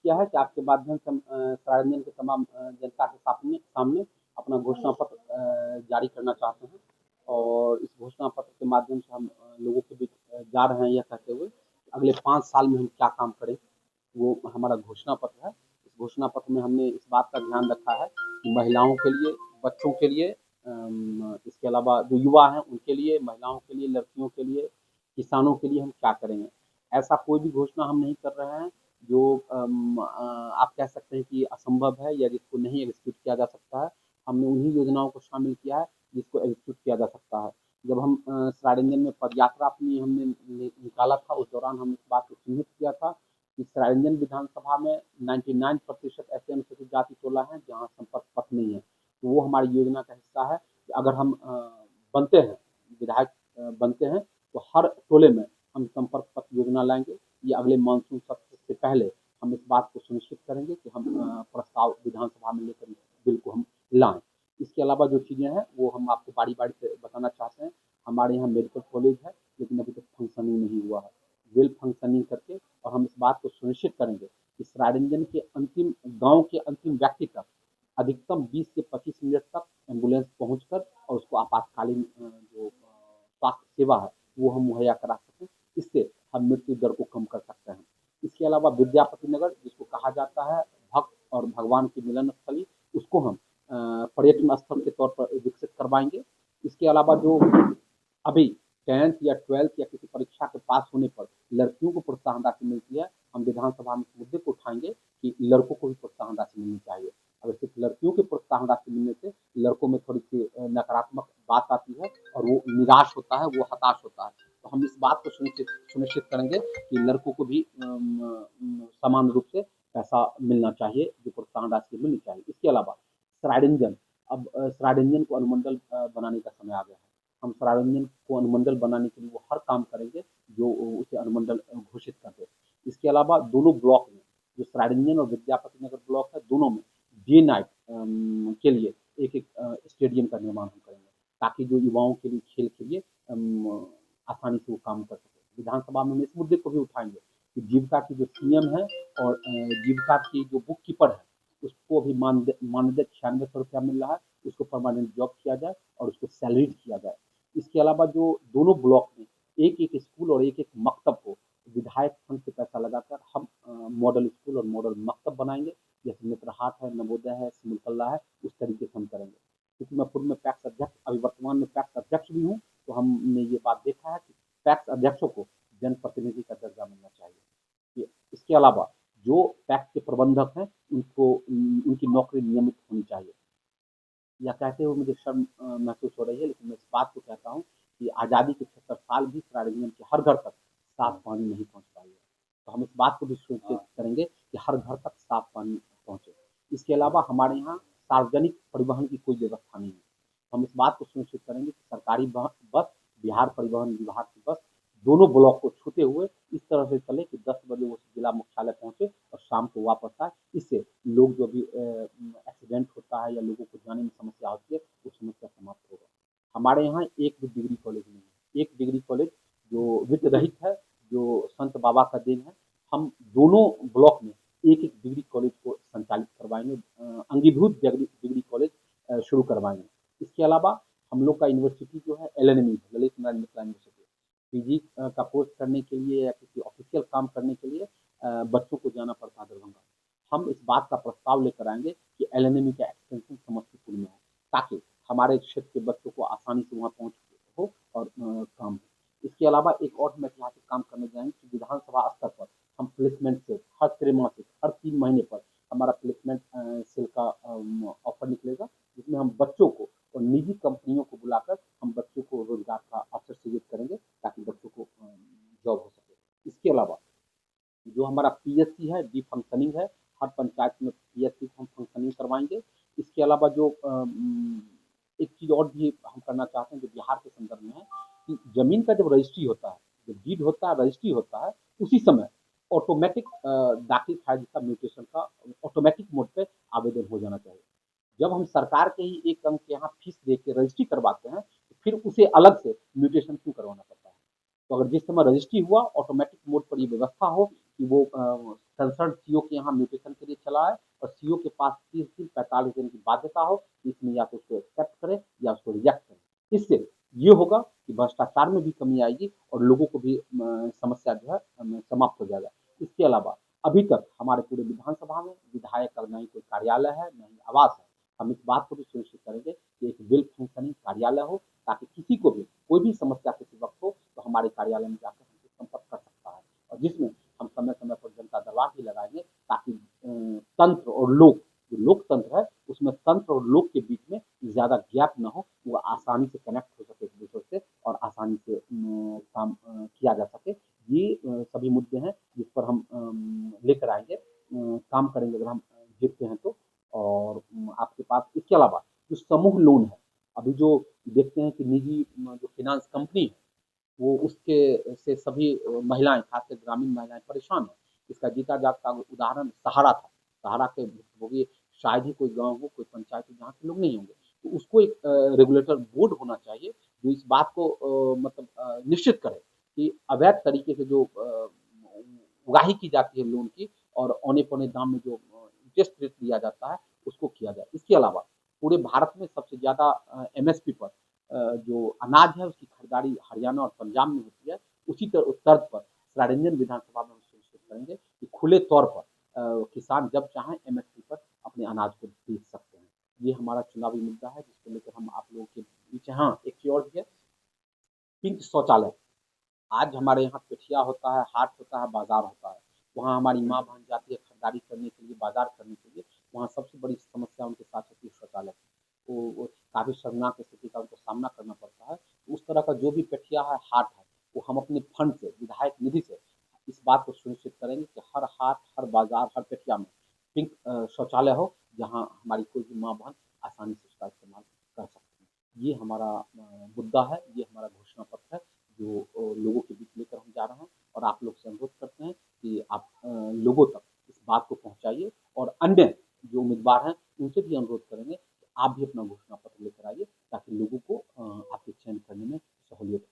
किया है कि आपके माध्यम से हम सरायरंजन के तमाम जनता के सामने सामने अपना घोषणा पत्र जारी करना चाहते हैं और इस घोषणा पत्र के माध्यम से हम लोगों के बीच जा रहे हैं यह कहते हुए अगले 5 साल में हम क्या काम करें, वो हमारा घोषणा पत्र है। इस घोषणा पत्र में हमने इस बात का ध्यान रखा है कि महिलाओं के लिए, बच्चों के लिए, इसके अलावा जो युवा हैं उनके लिए, महिलाओं के लिए, लड़कियों के लिए, किसानों के लिए हम क्या करेंगे। ऐसा कोई भी घोषणा हम नहीं कर रहे हैं जो आप कह सकते हैं कि असंभव है या जिसको नहीं एग्जीक्यूट किया जा सकता है। हमने उन्हीं योजनाओं को शामिल किया है जिसको एग्जीक्यूट किया जा सकता है। जब हम सरायरंजन में पदयात्रा अपनी हमने निकाला था, उस दौरान हमने इस बात को चिन्हित किया था कि सरायरंजन विधानसभा में 99% ऐसे अनुसूचित जाति टोला है जहाँ संपर्क पथ नहीं है। तो वो हमारी योजना का हिस्सा है कि अगर हम बनते हैं, विधायक बनते हैं, तो हर टोले में हम संपर्क पथ योजना लाएंगे। ये अगले मानसून सत्र से पहले हम इस बात को सुनिश्चित करेंगे कि हम प्रस्ताव विधानसभा में लेकर इस बिल को हम लाएं। इसके अलावा जो चीज़ें हैं वो हम आपको बारी-बारी से बताना चाहते हैं। हमारे यहाँ मेडिकल कॉलेज है, लेकिन अभी तक फंक्शनिंग नहीं हुआ है। वेल फंक्शनिंग करके और हम इस बात को सुनिश्चित करेंगे कि सरायरंजन के अंतिम गाँव के अंतिम व्यक्ति तक अधिकतम 20 से 25 मिनट तक एम्बुलेंस पहुँचकर और उसको आपातकालीन जो स्वास्थ्य सेवा है वो हम मुहैया करा सकें। इससे हम मृत्यु दर को कम कर सकते हैं। इसके अलावा विद्यापति नगर, जिसको कहा जाता है भक्त और भगवान की मिलन स्थली, उसको हम पर्यटन स्थल के तौर पर विकसित करवाएंगे। इसके अलावा जो अभी 10th या 12th या किसी परीक्षा के पास होने पर लड़कियों को प्रोत्साहन राशि मिलती है, हम विधानसभा में इस मुद्दे को उठाएंगे कि लड़कों को भी प्रोत्साहन राशि मिलनी चाहिए। अगर सिर्फ लड़कियों के प्रोत्साहन राशि मिलने से लड़कों में थोड़ी सी नकारात्मक बात आती है और वो निराश होता है, वो हताश होता है। तो हम इस बात को सुनिश्चित सुनिश्चित करेंगे कि लड़कों को भी समान रूप से पैसा मिलना चाहिए, जो प्रोत्साहन राशि मिलनी चाहिए। इसके अलावा सरायरंजन, अब सरायरंजन को अनुमंडल बनाने का समय आ गया है। हम सरायरंजन को अनुमंडल बनाने के लिए वो हर काम करेंगे जो उसे अनुमंडल घोषित कर दे। इसके अलावा दोनों ब्लॉक में, जो सरायरंजन और विद्यापति नगर ब्लॉक है, दोनों में डे नाइट के लिए एक-एक स्टेडियम का निर्माण हम करेंगे, ताकि जो युवाओं के लिए खेल के लिए आसानी से वो काम कर सके। विधानसभा में हम इस मुद्दे को भी उठाएंगे कि जीविका की जो सीएम है और जीविका की जो बुक कीपर है, उसको भी मानदेय 9600 रुपया मिल रहा है, उसको परमानेंट जॉब किया जाए और उसको सैलरीड किया जाए। इसके अलावा जो दोनों ब्लॉक में एक-एक स्कूल और एक-एक मकतब को विधायक फंड से पैसा लगाकर हम मॉडल स्कूल और मॉडल मकतब बनाएंगे। जैसे नेतरहाट है, नवोदय है, सिमुलतला है, उस तरीके से हम करेंगे। क्योंकि मैं पूर्व में पैक्स अध्यक्ष, अभी वर्तमान में पैक्स अध्यक्ष भी हूँ, तो हमने ये बात देखा है कि पैक्स अध्यक्षों को जनप्रतिनिधि का दर्जा मिलना चाहिए। इसके अलावा जो पैक्स के प्रबंधक हैं उनको उनकी नौकरी नियमित होनी चाहिए। या कहते हुए मुझे शर्म महसूस हो रही है, लेकिन मैं इस बात को कहता हूँ कि आज़ादी के 76 साल भी सरायरंजन के हर घर तक साफ पानी नहीं पहुँच पाई है। तो हम इस बात को भी सुनिश्चित करेंगे कि हर घर तक साफ पानी पहुँचे। इसके अलावा हमारे यहाँ सार्वजनिक परिवहन की कोई व्यवस्था नहीं है। हम इस बात को सुनिश्चित करेंगे कि सरकारी बस, बिहार परिवहन विभाग की बस दोनों ब्लॉक को छूते हुए इस तरह से चले कि 10 बजे वो जिला मुख्यालय पहुँचे और शाम को वापस आए। इससे लोग जो भी एक्सीडेंट होता है या लोगों को जाने में समस्या होती है, वो समस्या समाप्त होगा। हमारे यहाँ एक भी डिग्री कॉलेज नहीं है। एक डिग्री कॉलेज जो वित्त रहित है, जो संत बाबा का देन है, हम दोनों ब्लॉक में एक-एक डिग्री कॉलेज को संचालित करवाएँगे, अंगीभूत डिग्री कॉलेज शुरू करवाएँगे। इसके अलावा हम लोग का यूनिवर्सिटी जो है LNM, Lalit Narayan Mithila university, PG का कोर्स करने के लिए या किसी ऑफिशियल काम करने के लिए बच्चों को जाना पड़ता है दरभंगा। हम इस बात का प्रस्ताव लेकर आएँगे कि एलएनएम का एक्सटेंशन समस्तीपुर में हो, ताकि हमारे क्षेत्र के बच्चों को आसानी से वहाँ पहुँच हो और काम हो। इसके अलावा एक और हम ऐतिहासिक काम करने जाएँगे कि विधानसभा स्तर पर हम प्लेसमेंट सेल हर त्रैमासिक, हर 3 महीने पर हमारा प्लेसमेंट सेल का ऑफर निकलेगा, जिसमें हम बच्चों को और निजी कंपनियों को बुलाकर हम बच्चों को रोजगार का अवसर सृजित करेंगे, ताकि बच्चों को जॉब हो सके। इसके अलावा जो हमारा पीएससी है, डी-फंक्शनिंग है, हर पंचायत में पीएससी को हम फंक्शनिंग करवाएँगे। इसके अलावा जो एक चीज़ और भी हम करना चाहते हैं जो बिहार के संदर्भ में है कि ज़मीन का जब रजिस्ट्री होता है, जब डीड होता है, रजिस्ट्री होता है, उसी समय ऑटोमेटिक दाखिल खारिज का म्यूटेशन का ऑटोमेटिक मोड पे आवेदन हो जाना चाहिए। जब हम सरकार के ही एक अंक यहाँ फीस दे के रजिस्ट्री करवाते हैं, तो फिर उसे अलग से म्यूटेशन क्यों करवाना पड़ता है? तो अगर जिस समय रजिस्ट्री हुआ ऑटोमेटिक मोड पर ये व्यवस्था हो कि वो कंसर्न सीओ के यहाँ म्यूटेशन के लिए चला है और सीओ के पास 30 दिन 45 दिन की बाध्यता हो, इसमें या तो उसको एक्सेप्ट करे या उसको रिजेक्ट करे। इससे ये होगा कि भ्रष्टाचार में भी कमी आएगी और लोगों को भी समस्या जो है समाप्त हो जाएगा। इसके अलावा अभी तक हमारे पूरे विधानसभा में विधायक का न ही कोई कार्यालय है, न ही आवास है। हम इस बात को भी सुनिश्चित करेंगे कि एक वेल फंक्शनिंग कार्यालय हो, ताकि किसी को भी कोई भी समस्या किसी वक्त हो तो हमारे कार्यालय में जाकर हमसे संपर्क कर सकता है, और जिसमें हम समय समय पर जनता दरबार भी लगाएंगे, ताकि तंत्र और लोक, जो लोकतंत्र है उसमें तंत्र और लोक के बीच में ज्यादा गैप न हो, वो आसानी से कनेक्ट हो सके एक दूसरे से और आसानी से काम किया जा सके। ये सभी मुद्दे हैं जिस पर हम लेकर आएंगे, काम करेंगे अगर हम जीतते हैं तो। और आपके पास इसके अलावा जो समूह लोन है, अभी जो देखते हैं कि निजी जो फाइनेंस कंपनी है वो उसके से सभी महिलाएं, खासकर ग्रामीण महिलाएं परेशान है। इसका जीता जागता उदाहरण सहारा था। सहारा के भुक्तभोगी शायद ही कोई गांव हो, कोई पंचायत हो जहाँ के लोग नहीं होंगे, तो उसको एक रेगुलेटर बोर्ड होना चाहिए जो इस बात को मतलब निश्चित करे कि अवैध तरीके से जो उगाही की जाती है लोन की और औने पौने दाम में जो इंटरेस्ट रेट लिया जाता है उसको किया जाए। इसके अलावा पूरे भारत में सबसे ज्यादा एमएसपी पर जो अनाज है उसकी खरीदारी हरियाणा और पंजाब में होती है। उसी तर्ज पर सरायरंजन विधानसभा में हम सुनिश्चित करेंगे कि खुले तौर पर किसान जब चाहें एमएसपी पर अपने अनाज को बेच सकते हैं। ये हमारा चुनावी मुद्दा है जिसको लेकर हम आप लोगों के बीच, हाँ एक चीज और भी है, पिंक शौचालय। आज हमारे यहाँ पेठिया होता है, हाट होता है, बाजार होता है, वहाँ हमारी माँ बहन जाती है खरीदारी करने के लिए, बाजार करने के लिए। वहाँ सबसे बड़ी समस्या उनके साथ होती है शौचालय की। वो काफी शर्मनाक स्थिति का उनको सामना करना पड़ता है। उस तरह का जो भी पेठिया है, हाट है, वो हम अपने फंड से, विधायक निधि से इस बात को सुनिश्चित करेंगे कि हर हाट, हर बाजार, हर पेठिया में पिंक शौचालय हो, जहाँ हमारी कोई भी माँ बहन आसानी से उसका इस्तेमाल कर सकती है। ये हमारा मुद्दा है, ये हमारा घोषणा पत्र है जो लोगों के बीच लेकर हम जा रहे हैं। और आप लोग से अनुरोध करते हैं कि आप लोगों तक इस बात को पहुंचाइए, और अन्य जो उम्मीदवार हैं उनसे भी अनुरोध करेंगे कि आप भी अपना घोषणा पत्र लेकर आइए, ताकि लोगों को आपके चयन करने में सहूलियत हो।